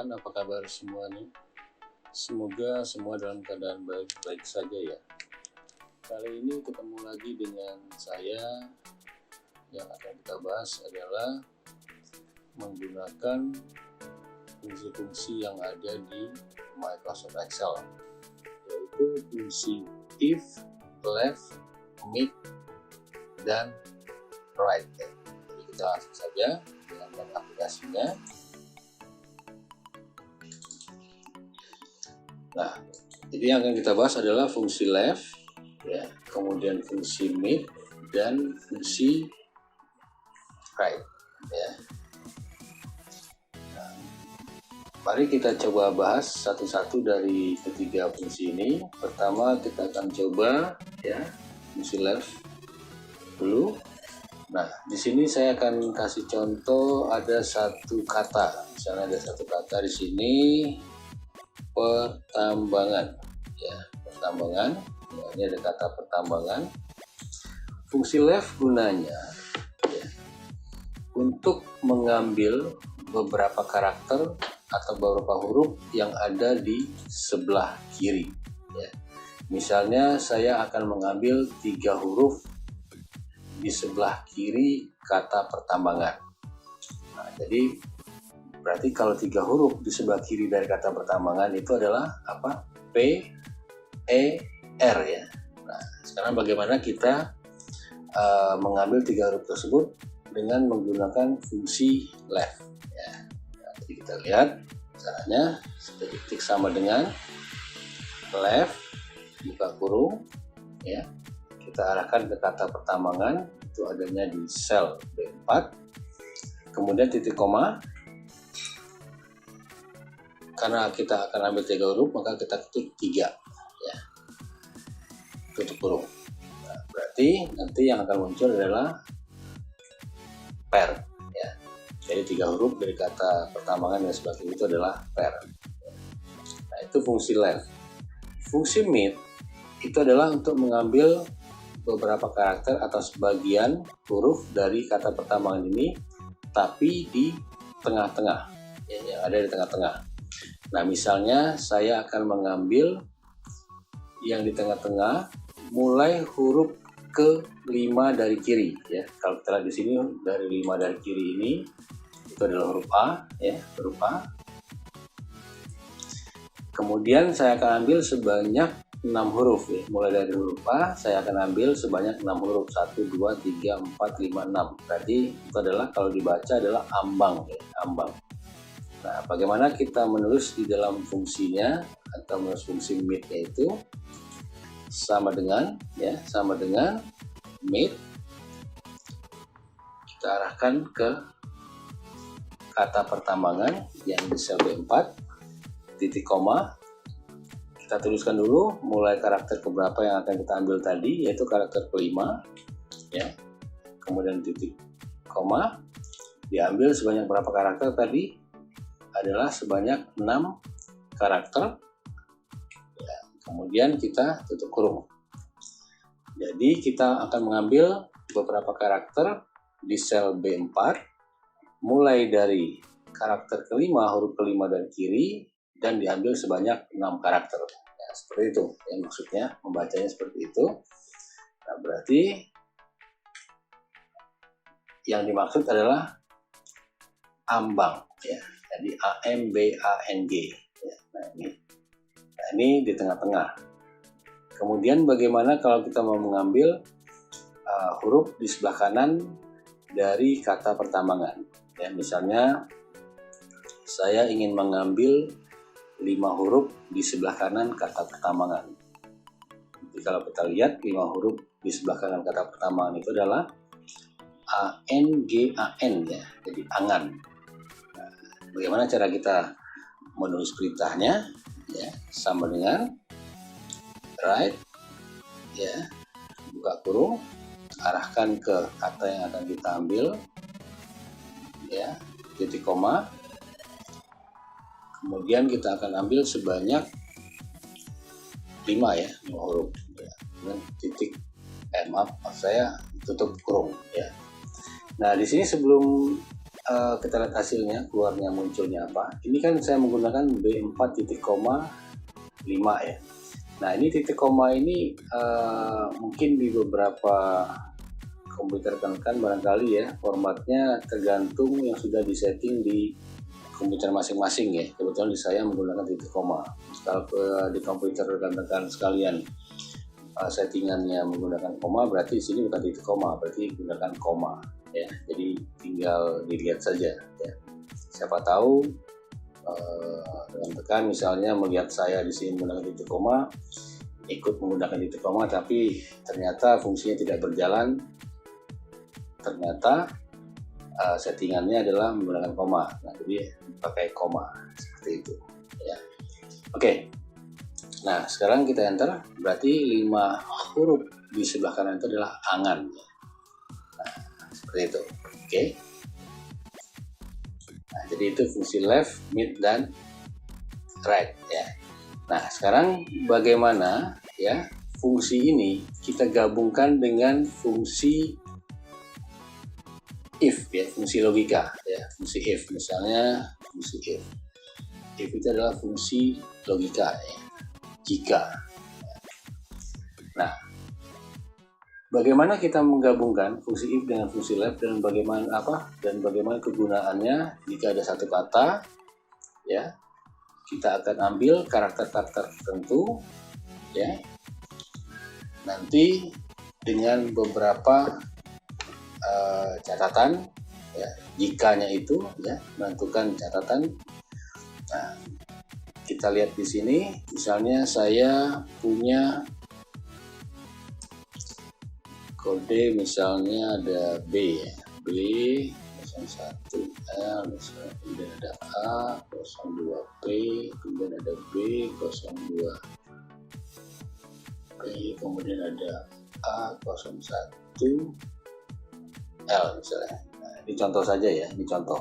rekan-rekan, apa kabar semuanya? Semoga semua dalam keadaan baik-baik saja ya. Kali ini ketemu lagi dengan saya. Yang akan kita bahas adalah menggunakan fungsi-fungsi yang ada di Microsoft Excel, yaitu fungsi if, left, mid, dan right. Jadi kita langsung saja dengan aplikasinya. Nah, jadi yang akan kita bahas adalah fungsi left, ya, kemudian fungsi mid, dan fungsi right. Ya. Nah, mari kita coba bahas satu-satu dari ketiga fungsi ini. Pertama kita akan coba ya fungsi left dulu. Nah, di sini saya akan kasih contoh ada satu kata. Misalnya ada satu kata di sini. Pertambangan, ya, pertambangan. Ya, ini ada kata pertambangan. Fungsi left gunanya ya, untuk mengambil beberapa karakter atau beberapa huruf yang ada di sebelah kiri. Ya. Misalnya saya akan mengambil 3 huruf di sebelah kiri kata pertambangan. Nah, jadi berarti kalau 3 huruf di sebelah kiri dari kata pertambangan itu adalah apa? P, E, R ya. Nah, sekarang bagaimana kita mengambil 3 huruf tersebut dengan menggunakan fungsi left ya. Nah, jadi kita lihat caranya, ketik sama dengan left, buka kurung ya. Kita arahkan ke kata pertambangan, itu adanya di sel B4. Kemudian titik koma. Karena kita akan ambil 3 huruf, maka kita ketik 3 ya, tutup kurung. Nah, berarti nanti yang akan muncul adalah per ya. Jadi 3 huruf dari kata pertambangan yang sebelah kiri itu adalah per. Nah, itu fungsi left. Fungsi mid itu adalah untuk mengambil beberapa karakter atau sebagian huruf dari kata pertambangan ini, tapi di tengah-tengah ya, yang ada di tengah-tengah. Nah, misalnya saya akan mengambil yang di tengah-tengah mulai huruf ke-5 dari kiri ya. Kalau kita lihat di sini dari 5 dari kiri ini itu adalah huruf A ya, huruf A. Kemudian saya akan ambil sebanyak 6 huruf ya. Mulai dari huruf A saya akan ambil sebanyak 6 huruf. 1 2 3 4 5 6. Berarti itu adalah kalau dibaca adalah ambang ya, ambang. Nah, bagaimana kita menulis di dalam fungsinya atau menulis fungsi mid, yaitu sama dengan ya, sama dengan mid. Kita arahkan ke kata pertambangan yang di sel B4, titik koma. Kita tuliskan dulu mulai karakter keberapa yang akan kita ambil tadi, yaitu karakter ke-5 ya. Kemudian titik koma, diambil sebanyak berapa karakter tadi? Adalah sebanyak 6 karakter ya, kemudian kita tutup kurung. Jadi kita akan mengambil beberapa karakter di sel B4 mulai dari karakter ke-5, huruf ke-5 dari kiri, dan diambil sebanyak 6 karakter ya, seperti itu ya, maksudnya membacanya seperti itu. Nah, berarti yang dimaksud adalah ambang ya. Jadi AMBANG ya. Nah, ini di tengah-tengah. Kemudian bagaimana kalau kita mau mengambil huruf di sebelah kanan dari kata pertambangan ya. Misalnya saya ingin mengambil 5 huruf di sebelah kanan kata pertambangan. Jadi kalau kita lihat 5 huruf di sebelah kanan kata pertambangan itu adalah ANGAN ya. Jadi angan. Bagaimana cara kita menulis perintahnya ya, sama dengan right ya, buka kurung, arahkan ke kata yang akan kita ambil ya, titik koma, kemudian kita akan ambil sebanyak 5 ya, 5 huruf ya. Kemudian titik maaf saya tutup kurung ya. Nah, di sini sebelum kita lihat hasilnya, keluarnya munculnya apa. Ini kan saya menggunakan B4 titik koma 5 ya. Nah ini titik koma ini mungkin di beberapa komputer kan barangkali ya formatnya tergantung yang sudah disetting di komputer masing-masing ya. Kebetulan di saya menggunakan titik koma. Kalau di komputer rekan-rekan sekalian settingannya menggunakan koma, berarti di sini bukan titik koma, berarti gunakan koma ya. Jadi tinggal dilihat saja ya. Siapa tahu rekan-rekan misalnya melihat saya di sini menggunakan titik koma, ikut menggunakan titik koma, tapi ternyata fungsinya tidak berjalan. Ternyata settingannya adalah menggunakan koma. Nah, jadi pakai koma seperti itu ya. Oke. Nah, sekarang kita enter, berarti 5 huruf di sebelah kanan itu adalah angan. Nah, seperti itu. Oke. Nah, jadi itu fungsi left, mid, dan right ya. Nah, sekarang bagaimana ya fungsi ini kita gabungkan dengan fungsi if ya, fungsi logika ya, fungsi if. Misalnya fungsi if itu adalah fungsi logika ya, jika. Nah, bagaimana kita menggabungkan fungsi if dengan fungsi left, dan bagaimana kegunaannya jika ada satu kata ya, kita akan ambil karakter-karakter tertentu ya, nanti dengan beberapa catatan ya, jikanya itu ya, menentukan catatan. Nah, kita lihat di sini, misalnya saya punya kode, misalnya ada B ya, B 01 L, misalnya kemudian ada A 02 P, kemudian ada B 02 P, kemudian ada A 01 L misalnya. Nah, ini contoh saja ya, ini contoh.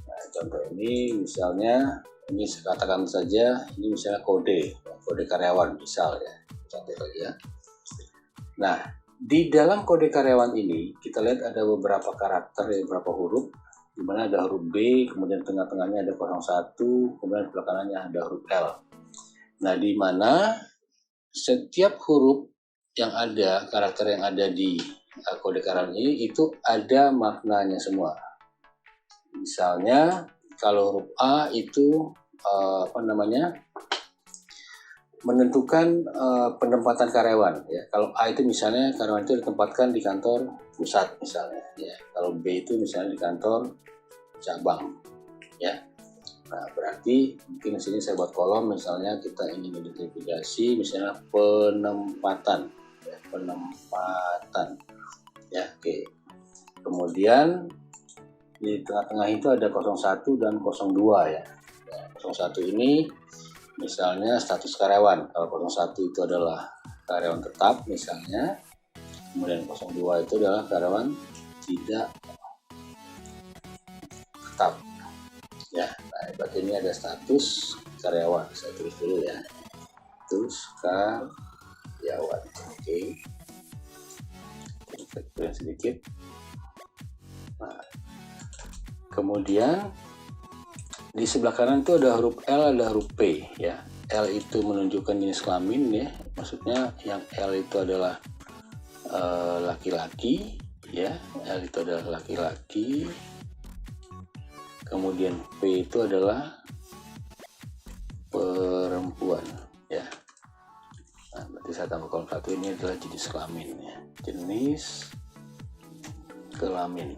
Nah, contoh ini misalnya, ini saya katakan saja, ini misalnya kode karyawan misal ya, contoh saja. Nah, di dalam kode karyawan ini kita lihat ada beberapa karakter, beberapa huruf, di mana ada huruf B, kemudian tengah-tengahnya ada 01, kemudian sebelah kanannya ada huruf L. Nah, di mana setiap huruf yang ada, karakter yang ada di kode karyawan ini itu ada maknanya semua. Misalnya kalau huruf A itu menentukan penempatan karyawan ya. Kalau A itu misalnya karyawan itu ditempatkan di kantor pusat misalnya ya. Kalau B itu misalnya di kantor cabang ya. Nah, berarti mungkin di sini saya buat kolom, misalnya kita ingin identifikasi misalnya penempatan ya, ya. Oke. Kemudian di tengah-tengah itu ada 01 dan 02 ya. 01 ini misalnya status karyawan. Kalau 01 itu adalah karyawan tetap misalnya. Kemudian 02 itu adalah karyawan tidak tetap. Ya, nah, berarti ini ada status karyawan. Saya tulis dulu ya. Status karyawan. Oke. Kita tulis sedikit. Nah, kemudian di sebelah kanan itu ada huruf L, ada huruf P ya. L itu menunjukkan jenis kelamin ya. Maksudnya yang L itu adalah laki-laki ya. L itu adalah laki-laki. Kemudian P itu adalah perempuan ya. Nah, berarti saya tambah kolom 1, ini adalah jenis kelamin ya. Jenis kelamin.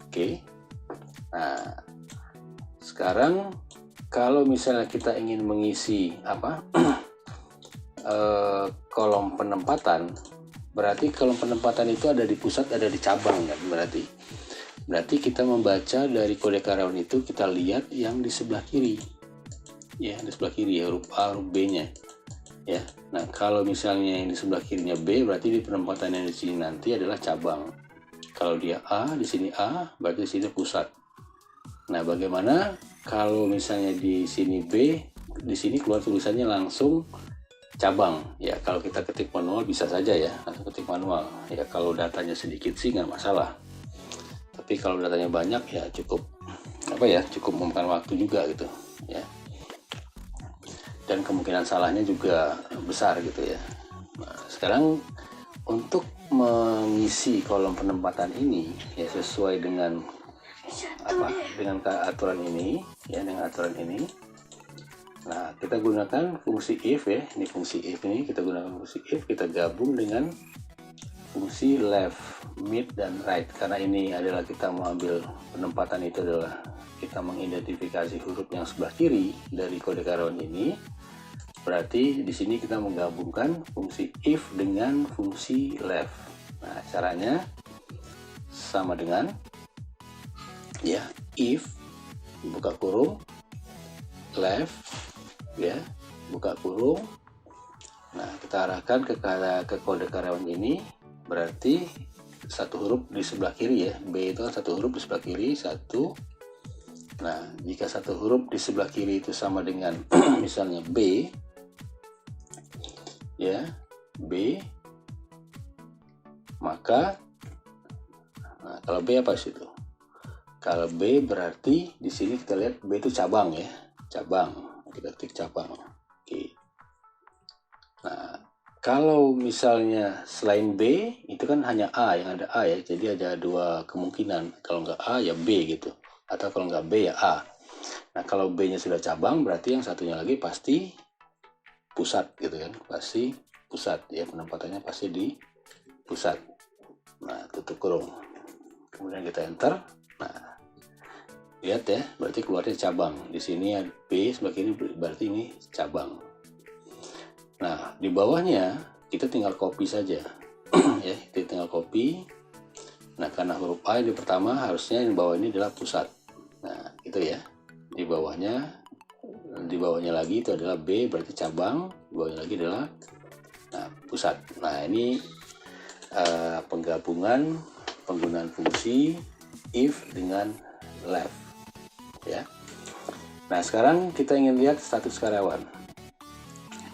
Oke. Nah, sekarang kalau misalnya kita ingin mengisi kolom penempatan, berarti kolom penempatan itu ada di pusat, ada di cabang kan, berarti kita membaca dari kode karyawan itu, kita lihat yang di sebelah kiri ya, di sebelah kiri ya, huruf A, huruf B nya ya. Nah, kalau misalnya yang di sebelah kirinya B, berarti di penempatan yang di sini nanti adalah cabang. Kalau dia A, di sini A, berarti di sini pusat. Nah, bagaimana kalau misalnya di sini B, di sini keluar tulisannya langsung cabang ya. Kalau kita ketik manual bisa saja ya, langsung ketik manual ya. Kalau datanya sedikit sih nggak masalah, tapi Tapi kalau datanya banyak ya cukup cukup memakan waktu juga gitu ya. Dan kemungkinan salahnya juga besar gitu ya. Nah, sekarang untuk mengisi kolom penempatan ini ya sesuai dengan dengan aturan ini ya, dengan aturan ini. Nah, kita gunakan fungsi if ya. Ini fungsi if ini kita gunakan fungsi if, kita gabung dengan fungsi left, mid, dan right. Karena ini adalah kita mau ambil penempatan, itu adalah kita mengidentifikasi huruf yang sebelah kiri dari kode karyawan ini. Berarti di sini kita menggabungkan fungsi if dengan fungsi left. Nah, caranya sama dengan ya, if buka kurung, left ya, buka kurung. Nah, kita arahkan ke kode karyawan ini, berarti satu huruf di sebelah kiri ya. B itu satu huruf di sebelah kiri, satu. Nah, jika satu huruf di sebelah kiri itu sama dengan misalnya B ya, B, maka kalau B apa situ? Kalau B berarti di sini kita lihat B itu cabang ya, cabang. Kita ketik cabang. Oke. Nah, kalau misalnya selain B itu kan hanya A, yang ada A ya. Jadi ada dua kemungkinan. Kalau nggak A ya B gitu. Atau kalau nggak B ya A. Nah, kalau B-nya sudah cabang berarti yang satunya lagi pasti pusat gitu kan. Pasti pusat ya, penempatannya pasti di pusat. Nah, tutup kurung. Kemudian kita enter. Nah, lihat ya, berarti keluarnya cabang. Di sini B sebelah kiri, berarti ini cabang. Nah, di bawahnya kita tinggal copy saja. Ya, kita tinggal copy. Nah, karena huruf A di pertama, harusnya di bawah ini adalah pusat. Nah, itu ya. Di bawahnya lagi itu adalah B, berarti cabang. Di bawahnya lagi adalah pusat. Nah, ini penggabungan penggunaan fungsi if dengan left ya. Nah, sekarang kita ingin lihat status karyawan.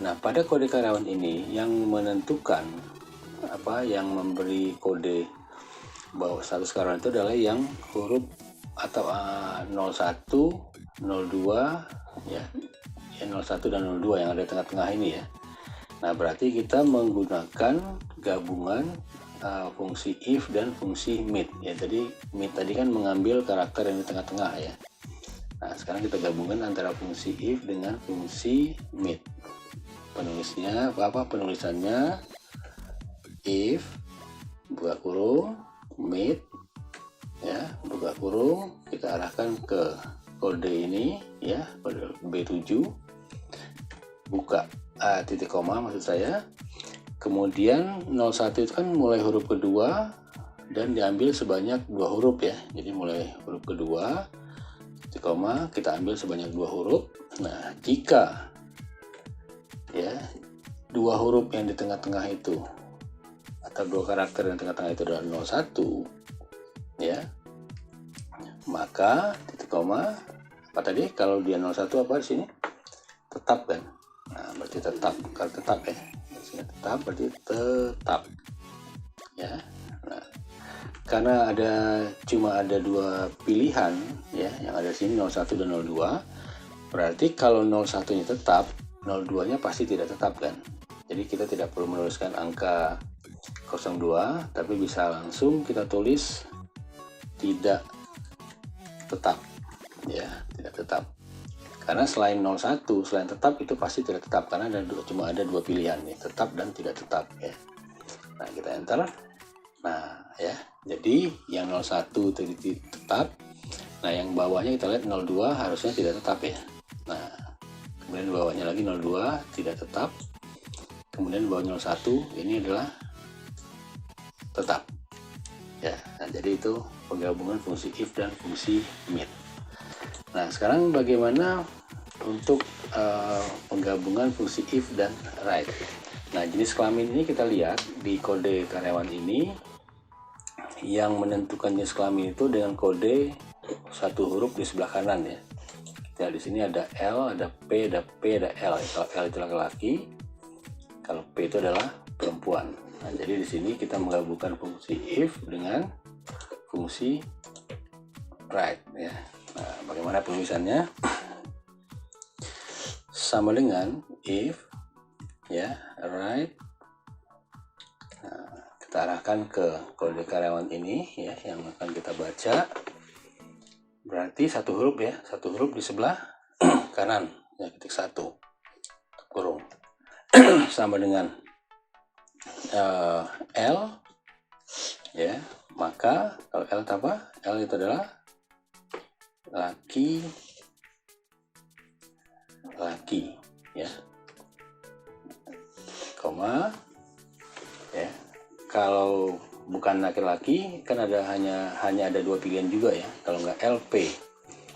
Nah, pada kode karyawan ini yang menentukan yang memberi kode bahwa status karyawan itu adalah yang huruf atau 01, 02 ya. 01 dan 02 yang ada tengah-tengah ini ya. Nah, berarti kita menggunakan gabungan fungsi if dan fungsi mid ya. Jadi mid tadi kan mengambil karakter yang di tengah-tengah ya. Nah, sekarang kita gabungkan antara fungsi if dengan fungsi mid. Penulisannya if buka kurung, mid ya, buka kurung, kita arahkan ke kode ini ya, kode B7, buka titik koma maksud saya. Kemudian 01 itu kan mulai huruf kedua dan diambil sebanyak 2 huruf ya. Jadi mulai huruf kedua titik koma kita ambil sebanyak 2 huruf. Nah, jika ya 2 huruf yang di tengah-tengah itu atau 2 karakter yang tengah-tengah itu adalah 01 ya, maka titik koma apa tadi, kalau dia 01 apa di sini? Tetap kan. Nah, berarti tetap, kalau tetap ya. Tetap berarti tetap ya. Nah, karena cuma ada 2 pilihan ya, yang ada di sini 01 dan 02, berarti kalau 01 nya tetap, 02 nya pasti tidak tetap kan. Jadi kita tidak perlu menuliskan angka 02, tapi bisa langsung kita tulis tidak tetap ya, tidak tetap. Karena selain 01, selain tetap itu pasti tidak tetap, karena cuma ada 2 pilihan nih, tetap dan tidak tetap ya. Nah, kita enter. Nah ya, jadi yang 01 itu tetap. Nah, yang bawahnya kita lihat 02 harusnya tidak tetap ya. Nah, kemudian bawahnya lagi 02 tidak tetap. Kemudian bawah 01 ini adalah tetap ya. Nah, jadi itu penggabungan fungsi if dan fungsi mid. Nah, sekarang bagaimana untuk penggabungan fungsi if dan right. Nah, jenis kelamin ini kita lihat di kode karyawan ini, yang menentukan jenis kelamin itu dengan kode satu huruf di sebelah kanan ya. Nah, di sini ada L, ada P, ada P, ada L. Kalau L itu laki-laki, kalau P itu adalah perempuan. Nah, jadi di sini kita menggabungkan fungsi if dengan fungsi right ya. Nah, bagaimana penulisannya? Sama dengan if ya, right. Nah, kita arahkan ke kode karyawan ini ya, yang akan kita baca. Berarti satu huruf ya, satu huruf di sebelah kanan ya, ketik 1 kurung. Sama dengan L ya, maka kalau L apa? L itu adalah laki ya, koma ya. Kalau bukan laki-laki kan hanya ada dua pilihan juga ya, kalau nggak LP.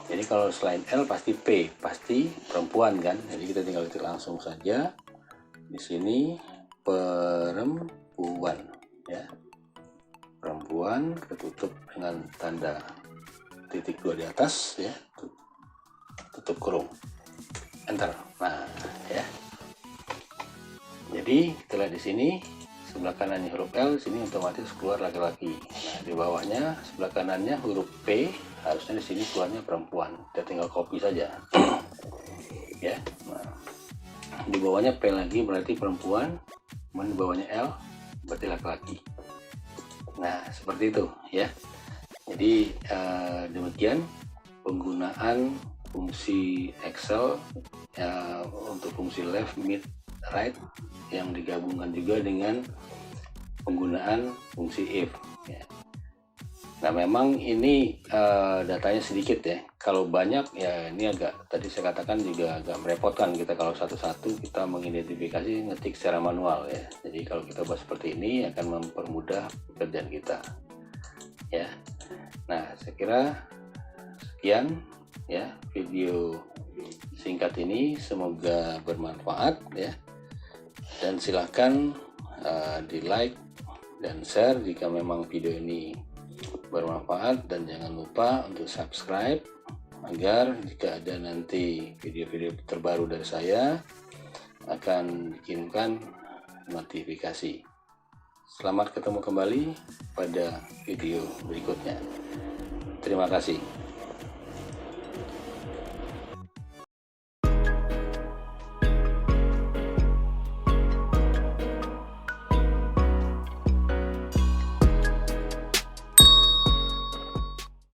Jadi kalau selain L pasti P, pasti perempuan kan. Jadi kita tinggal ketik langsung saja di sini, perempuan ya, perempuan, ketutup dengan tanda titik 2 di atas ya, tutup kurung, enter. Nah ya, jadi kita lihat di sini sebelah kanannya huruf L, sini otomatis keluar laki-laki. Nah, di bawahnya sebelah kanannya huruf P, harusnya di sini keluarnya perempuan. Kita tinggal copy saja. Ya. Nah, di bawahnya P lagi berarti perempuan, kemudian di bawahnya L berarti laki-laki. Nah, seperti itu ya. Jadi demikian penggunaan fungsi Excel untuk fungsi left, mid, right yang digabungkan juga dengan penggunaan fungsi if ya. Nah, memang ini datanya sedikit ya. Kalau banyak ya ini agak, tadi saya katakan juga agak merepotkan kita kalau satu-satu kita mengidentifikasi, ngetik secara manual ya. Jadi kalau kita buat seperti ini akan mempermudah pekerjaan kita ya. Nah, saya kira sekian ya video singkat ini, semoga bermanfaat ya. Dan silahkan di like dan share jika memang video ini bermanfaat, dan jangan lupa untuk subscribe agar jika ada nanti video-video terbaru dari saya akan dikirimkan notifikasi. Selamat ketemu kembali pada video berikutnya. Terima kasih.